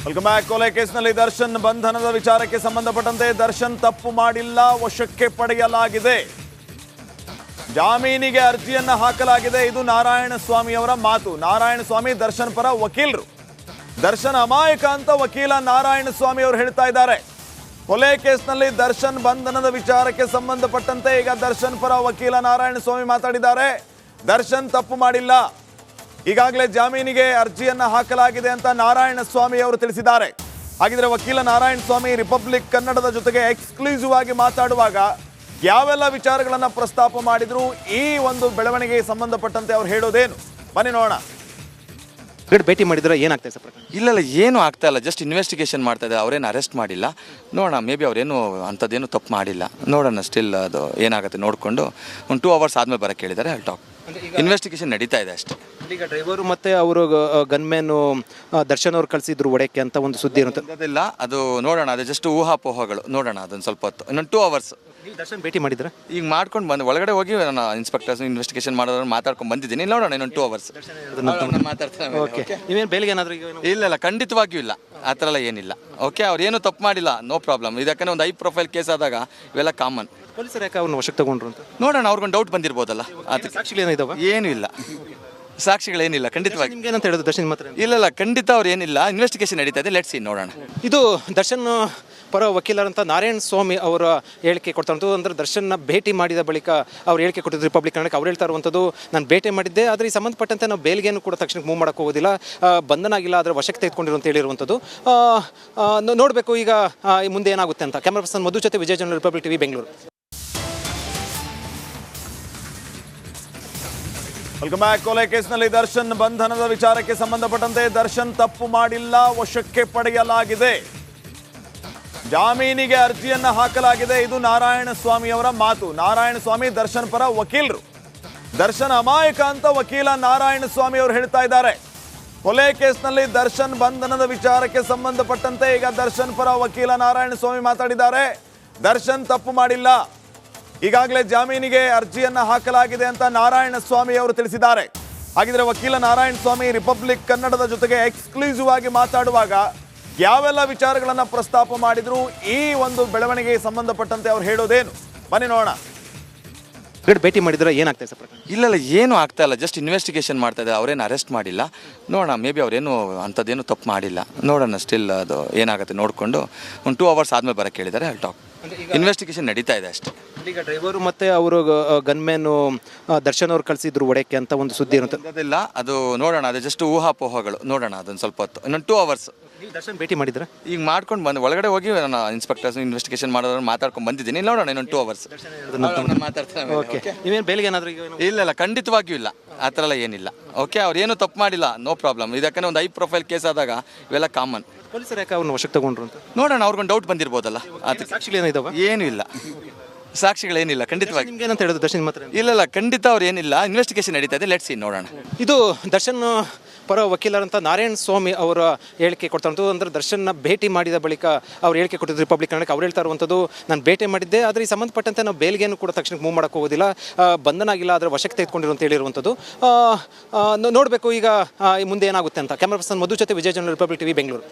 Welcome back. ಕೊಲೆ ಕೇಸ್ನಲ್ಲಿ ದರ್ಶನ್ ಬಂಧನದ ವಿಚಾರಕ್ಕೆ ಸಂಬಂಧಪಟ್ಟಂತೆ ದರ್ಶನ್ ತಪ್ಪು ಮಾಡಿಲ್ಲ, ವಶಕ್ಕೆ ಪಡೆಯಲಾಗಿದೆ. ಜಾಮೀನಿಗೆ ಅರ್ಜಿಯನ್ನ ಹಾಕಲಾಗಿದೆ. ಇದು ನಾರಾಯಣಸ್ವಾಮಿ ಅವರ ಮಾತು. ನಾರಾಯಣಸ್ವಾಮಿ ದರ್ಶನ್ ಪರ ವಕೀಲರು. ದರ್ಶನ್ ಅಮಾಯಕ ಅಂತ ವಕೀಲ ನಾರಾಯಣಸ್ವಾಮಿ ಅವರು ಹೇಳ್ತಾ ಇದ್ದಾರೆ. ಕೊಲೆ ಕೇಸ್ನಲ್ಲಿ ದರ್ಶನ್ ಬಂಧನದ ವಿಚಾರಕ್ಕೆ ಸಂಬಂಧಪಟ್ಟಂತೆ ಈಗ ದರ್ಶನ್ ಪರ ವಕೀಲ ನಾರಾಯಣಸ್ವಾಮಿ ಮಾತಾಡಿದ್ದಾರೆ. ದರ್ಶನ್ ತಪ್ಪು ಮಾಡಿಲ್ಲ, ಈಗಾಗಲೇ ಜಾಮೀನಿಗೆ ಅರ್ಜಿಯನ್ನ ಹಾಕಲಾಗಿದೆ ಅಂತ ನಾರಾಯಣಸ್ವಾಮಿ ಅವರು ತಿಳಿಸಿದ್ದಾರೆ. ಹಾಗಿದ್ರೆ ವಕೀಲ ನಾರಾಯಣಸ್ವಾಮಿ ರಿಪಬ್ಲಿಕ್ ಕನ್ನಡದ ಜೊತೆಗೆ ಎಕ್ಸ್ಕ್ಲೂಸಿವ್ ಆಗಿ ಮಾತಾಡುವಾಗ ಯಾವೆಲ್ಲ ವಿಚಾರಗಳನ್ನ ಪ್ರಸ್ತಾಪ ಮಾಡಿದ್ರು, ಈ ಒಂದು ಬೆಳವಣಿಗೆಗೆ ಸಂಬಂಧಪಟ್ಟಂತೆ ಅವ್ರು ಹೇಳೋದೇನು, ಬನ್ನಿ ನೋಡೋಣ. ಭೇಟಿ ಮಾಡಿದ್ರೆ ಏನಾಗ್ತಾ ಇದೆ ಸರ್? ಇಲ್ಲ ಏನು ಆಗ್ತಾ ಇಲ್ಲ, ಜಸ್ಟ್ ಇನ್ವೆಸ್ಟಿಗೇಷನ್ ಮಾಡ್ತಾ ಇದೆ. ಅವ್ರೇನು ಅರೆಸ್ಟ್ ಮಾಡಿಲ್ಲ. ನೋಡೋಣ, ಮೇ ಬಿ ಅವ್ರೇನು ಅಂಥದ್ದೇನು ತಪ್ಪು ಮಾಡಿಲ್ಲ. ನೋಡೋಣ, ಸ್ಟಿಲ್ ಅದು ಏನಾಗುತ್ತೆ ನೋಡಿಕೊಂಡು ಒಂದು 2 hours ಆದಮೇಲೆ ಬರೋಕ್ಕೆ ಹೇಳಿದ್ದಾರೆ. ಅಲ್ಲಿ ಟಾಕ್ ಇನ್ವೆಸ್ಟಿಗೇಷನ್ ನಡೀತಾ ಇದೆ ಅಷ್ಟೇ. ಈಗ ಡ್ರೈವರು ಮತ್ತು ಅವರು ಗನ್ಮ್ಯಾನು ದರ್ಶನ್ ಅವ್ರು ಕಳಿಸಿದ್ರು ಒಡೆಯಕ್ಕೆ ಅಂತ ಒಂದು ಸುದ್ದಿ ಇರೋದಿಲ್ಲ. ಅದು ನೋಡೋಣ, ಅದು ಜಸ್ಟ್ ಊಹಾಪೋಹಗಳು. ನೋಡೋಣ ಅದೊದು ಸ್ವಲ್ಪ ಹೊತ್ತು, ಇನ್ನೊಂದು 2 hours. ದರ್ಶನ್ ಭೇಟಿ ಮಾಡಿದ್ರೆ ಈಗ ಮಾಡ್ಕೊಂಡು ಬಂದು ಒಳಗಡೆ ಹೋಗಿ ನಾನು ಇನ್ಸ್ಪೆಕ್ಟರ್ಸ್ ಇನ್ವೆಸ್ಟಿಗೇಷನ್ ಮಾಡೋದನ್ನ ಮಾತಾಡ್ಕೊಂಡು ಬಂದಿದ್ದೀನಿ. ನೋಡೋಣ, ಇನ್ನೊಂದು 2 hours ಮಾತಾಡ್ತಾರೆ. ಓಕೆ, ನೀವೇನು ಬೇಲಿಗೆ ಏನಾದರೂ ಇಲ್ಲ ಖಂಡಿತವಾಗಿಯೂ ಇಲ್ಲ, ಆ ಥರ ಎಲ್ಲ ಏನಿಲ್ಲ. ಓಕೆ, ಅವ್ರು ಏನು ತಪ್ಪು ಮಾಡಿಲ್ಲ, ನೋ ಪ್ರಾಬ್ಲಮ್. ಇದಕ್ಕೆ ಒಂದು 5 ಪ್ರೊಫೈಲ್ ಕೇಸ್ ಆದಾಗ ಇವೆಲ್ಲ ಕಾಮನ್. ಪೊಲೀಸರು ಯಾಕೆ ಅವ್ರನ್ನ ವಶಕ್ಕೆ ತಗೊಂಡ್ರು ಅಂತ ನೋಡೋಣ, ಅವ್ರಿಗೊಂದು ಡೌಟ್ ಬಂದಿರ್ಬೋದಲ್ಲ. ಅದಕ್ಕೆ ಸಾಕ್ಷಿಗಳೇನಿದಾವೆ? ಏನೂ ಇಲ್ಲ, ಸಾಕ್ಷಿಗಳೇನಿಲ್ಲ ಖಂಡಿತವಾಗಿ. ನಿಮ್ಗೆ ಏನಂತ ಹೇಳೋದು ದರ್ಶನ್ ಮಾತ್ರ? ಇಲ್ಲ ಖಂಡಿತ ಅವ್ರು ಏನಿಲ್ಲ, ಇನ್ವೆಸ್ಟಿಗೇಷನ್ ನಡೀತಾ ಇದೆ. ಲೆಟ್ಸ್ ಸಿ, ನೋಡೋಣ. ಇದು ದರ್ಶನ್ ಪರ ವಕೀಲರಂತ ನಾರಾಯಣಸ್ವಾಮಿ ಅವರ ಹೇಳಿಕೆ ಕೊಡ್ತಾರಂಥದ್ದು. ಅಂದರೆ ದರ್ಶನ್ನ ಭೇಟಿ ಮಾಡಿದ ಬಳಿಕ ಅವ್ರು ಹೇಳಿಕೆ ಕೊಟ್ಟಿದ್ದು ರಿಪಬ್ಲಿಕ್ ಕನ್ನಡಕ್ಕೆ. ಅವ್ರು ಹೇಳ್ತಾ ಇರುವಂಥದ್ದು, ನಾನು ಭೇಟಿ ಮಾಡಿದ್ದೆ, ಆದರೆ ಈ ಸಂಬಂಧಪಟ್ಟಂತೆ ನಾವು ಬೇಲ್ಗೇನು ಕೂಡ ತಕ್ಷಣಕ್ಕೆ ಮೂವ್ ಮಾಡೋಕ್ಕೆ ಹೋಗೋದಿಲ್ಲ, ಬಂಧನ ಆಗಿಲ್ಲ, ಆದರೆ ವಶಕ್ಕೆ ತೆಗೆದುಕೊಂಡಿರು ಅಂತ ಹೇಳಿರುವಂಥದ್ದು. ನೋಡಬೇಕು ಈಗ ಮುಂದೆ ಏನಾಗುತ್ತೆ ಅಂತ. ಕ್ಯಾಮರಾ ಪರ್ಸನ್ ಮಧು ಜೊತೆ ವಿಜಯ ಜನ, republic TV, Bengaluru. Welcome back. ಕೊಲೆ ಕೇಸ್ನಲ್ಲಿ ದರ್ಶನ್ ಬಂಧನದ ವಿಚಾರಕ್ಕೆ ಸಂಬಂಧಪಟ್ಟಂತೆ ದರ್ಶನ್ ತಪ್ಪು ಮಾಡಿಲ್ಲ, ವಶಕ್ಕೆ ಪಡೆಯಲಾಗಿದೆ. ಜಾಮೀನಿಗೆ ಅರ್ಜಿಯನ್ನ ಹಾಕಲಾಗಿದೆ. ಇದು ನಾರಾಯಣಸ್ವಾಮಿ ಅವರ ಮಾತು. ನಾರಾಯಣಸ್ವಾಮಿ ದರ್ಶನ್ ಪರ ವಕೀಲರು. ದರ್ಶನ್ ಅಮಾಯಕ ಅಂತ ವಕೀಲ ನಾರಾಯಣಸ್ವಾಮಿ ಅವರು ಹೇಳ್ತಾ ಇದ್ದಾರೆ. ಕೊಲೆ ಕೇಸ್ನಲ್ಲಿ ದರ್ಶನ್ ಬಂಧನದ ವಿಚಾರಕ್ಕೆ ಸಂಬಂಧಪಟ್ಟಂತೆ ಈಗ ದರ್ಶನ್ ಪರ ವಕೀಲ ನಾರಾಯಣಸ್ವಾಮಿ ಮಾತಾಡಿದ್ದಾರೆ. ದರ್ಶನ್ ತಪ್ಪು ಮಾಡಿಲ್ಲ, ಈಗಾಗಲೇ ಜಾಮೀನಿಗೆ ಅರ್ಜಿಯನ್ನ ಹಾಕಲಾಗಿದೆ ಅಂತ ನಾರಾಯಣಸ್ವಾಮಿ ಅವರು ತಿಳಿಸಿದ್ದಾರೆ. ಹಾಗಿದ್ರೆ ವಕೀಲ ನಾರಾಯಣಸ್ವಾಮಿ ರಿಪಬ್ಲಿಕ್ ಕನ್ನಡದ ಜೊತೆಗೆ ಎಕ್ಸ್ಕ್ಲೂಸಿವ್ ಆಗಿ ಮಾತಾಡುವಾಗ ಯಾವೆಲ್ಲ ವಿಚಾರಗಳನ್ನ ಪ್ರಸ್ತಾಪ ಮಾಡಿದ್ರು, ಈ ಒಂದು ಬೆಳವಣಿಗೆಗೆ ಸಂಬಂಧಪಟ್ಟಂತೆ ಅವ್ರು ಹೇಳೋದೇನು, ಬನ್ನಿ ನೋಡೋಣ. ಭೇಟಿ ಮಾಡಿದ್ರೆ ಏನಾಗ್ತಾ ಇದೆ ಸರ್? ಇಲ್ಲ ಏನು ಆಗ್ತಾ ಇಲ್ಲ, ಜಸ್ಟ್ ಇನ್ವೆಸ್ಟಿಗೇಷನ್ ಮಾಡ್ತಾ ಇದೆ. ಅವ್ರೇನು ಅರೆಸ್ಟ್ ಮಾಡಿಲ್ಲ. ನೋಡೋಣ, ಮೇ ಬಿ ಅವ್ರೇನು ಅಂಥದ್ದೇನು ತಪ್ಪು ಮಾಡಿಲ್ಲ. ನೋಡೋಣ, ಸ್ಟಿಲ್ ಅದು ಏನಾಗುತ್ತೆ ನೋಡಿಕೊಂಡು ಒಂದು 2 hours ಆದಮೇಲೆ ಬರೋಕ್ಕೆ ಹೇಳಿದ್ದಾರೆ. ಅಲ್ಲಿ ಟಾಕ್ ಇನ್ವೆಸ್ಟಿಗೇಷನ್ ನಡೀತಾ ಇದೆ ಅಷ್ಟೇ. ಈಗ ಡ್ರೈವರು ಮತ್ತು ಅವರು ಗನ್ಮ್ಯಾನು ದರ್ಶನ್ ಅವ್ರು ಕಳಿಸಿದ್ರು ಒಡೆಯಕ್ಕೆ ಅಂತ ಒಂದು ಸುದ್ದಿ ಇರೋದಿಲ್ಲ. ಅದು ನೋಡೋಣ, ಅದು ಜಸ್ಟ್ ಊಹಾಪೋಹಗಳು. ನೋಡೋಣ ಅದೊದು ಸ್ವಲ್ಪ ಹೊತ್ತು, ಇನ್ನೊಂದು 2 hours. ದರ್ಶನ್ ಭೇಟಿ ಮಾಡಿದ್ರೆ ಈಗ ಮಾಡ್ಕೊಂಡು ಬಂದು ಒಳಗಡೆ ಹೋಗಿ ನಾನು ಇನ್ಸ್ಪೆಕ್ಟರ್ಸ್ ಇನ್ವೆಸ್ಟಿಗೇಷನ್ ಮಾಡೋದನ್ನ ಮಾತಾಡ್ಕೊಂಡು ಬಂದಿದ್ದೀನಿ. ನೋಡೋಣ, ಇನ್ನೊಂದು 2 hours ಮಾತಾಡ್ತಾರೆ. ಓಕೆ, ನೀವೇನು ಬೇಲಿಗೆ ಏನಾದರೂ ಇಲ್ಲ ಖಂಡಿತವಾಗಿಯೂ ಇಲ್ಲ, ಆ ಥರ ಎಲ್ಲ ಏನಿಲ್ಲ. ಓಕೆ, ಅವ್ರು ಏನು ತಪ್ಪು ಮಾಡಿಲ್ಲ, ನೋ ಪ್ರಾಬ್ಲಮ್. ಇದಕ್ಕೆ ಒಂದು 5 ಪ್ರೊಫೈಲ್ ಕೇಸ್ ಆದಾಗ ಇವೆಲ್ಲ ಕಾಮನ್. ಪೊಲೀಸರು ಯಾಕೆ ಅವ್ರನ್ನ ವಶಕ್ಕೆ ತಗೊಂಡ್ರು ಅಂತ ನೋಡೋಣ, ಅವ್ರಿಗೊಂದು ಡೌಟ್ ಬಂದಿರ್ಬೋದಲ್ಲ. ಅದಕ್ಕೆ ಸಾಕ್ಷಿಗಳೇನಿದಾವೆ? ಏನೂ ಇಲ್ಲ, ಸಾಕ್ಷಿಗಳೇನಿಲ್ಲ ಖಂಡಿತವಾಗಿ. ನಿಮ್ಗೆ ಏನಂತ ಹೇಳೋದು ದರ್ಶನ್ ಮಾತ್ರ? ಇಲ್ಲ ಖಂಡಿತ ಅವ್ರು ಏನಿಲ್ಲ, ಇನ್ವೆಸ್ಟಿಗೇಷನ್ ನಡೀತಾ ಇದೆ. ಲೆಟ್ಸ್ ಸಿ, ನೋಡೋಣ. ಇದು ದರ್ಶನ್ ಪರ ವಕೀಲರಂತ ನಾರಾಯಣಸ್ವಾಮಿ ಅವರ ಹೇಳಿಕೆ ಕೊಡ್ತಾರಂಥದ್ದು. ಅಂದರೆ ದರ್ಶನ್ನ ಭೇಟಿ ಮಾಡಿದ ಬಳಿಕ ಅವ್ರು ಹೇಳಿಕೆ ಕೊಟ್ಟಿದ್ದು ರಿಪಬ್ಲಿಕ್ ಕನ್ನಡಕ್ಕೆ. ಅವ್ರು ಹೇಳ್ತಾ ಇರುವಂಥದ್ದು, ನಾನು ಭೇಟಿ ಮಾಡಿದ್ದೆ, ಆದರೆ ಈ ಸಂಬಂಧಪಟ್ಟಂತೆ ನಾವು ಬೇಲ್ಗೇನು ಕೂಡ ತಕ್ಷಣಕ್ಕೆ ಮೂವ್ ಮಾಡೋಕ್ಕೆ ಹೋಗೋದಿಲ್ಲ, ಬಂಧನ ಆಗಿಲ್ಲ, ಆದರೆ ವಶಕ್ಕೆ ತೆಗೆದುಕೊಂಡಿರು ಅಂತ ಹೇಳಿರುವಂಥದ್ದು. ನೋಡಬೇಕು ಈಗ ಮುಂದೆ ಏನಾಗುತ್ತೆ ಅಂತ. ಕ್ಯಾಮರಾ ಪರ್ಸನ್ ಮಧು ಜೊತೆ ವಿಜಯ ಜನ, ರಿಪಬ್ಲಿಕ್ ಟಿವಿ, ಬೆಂಗಳೂರು.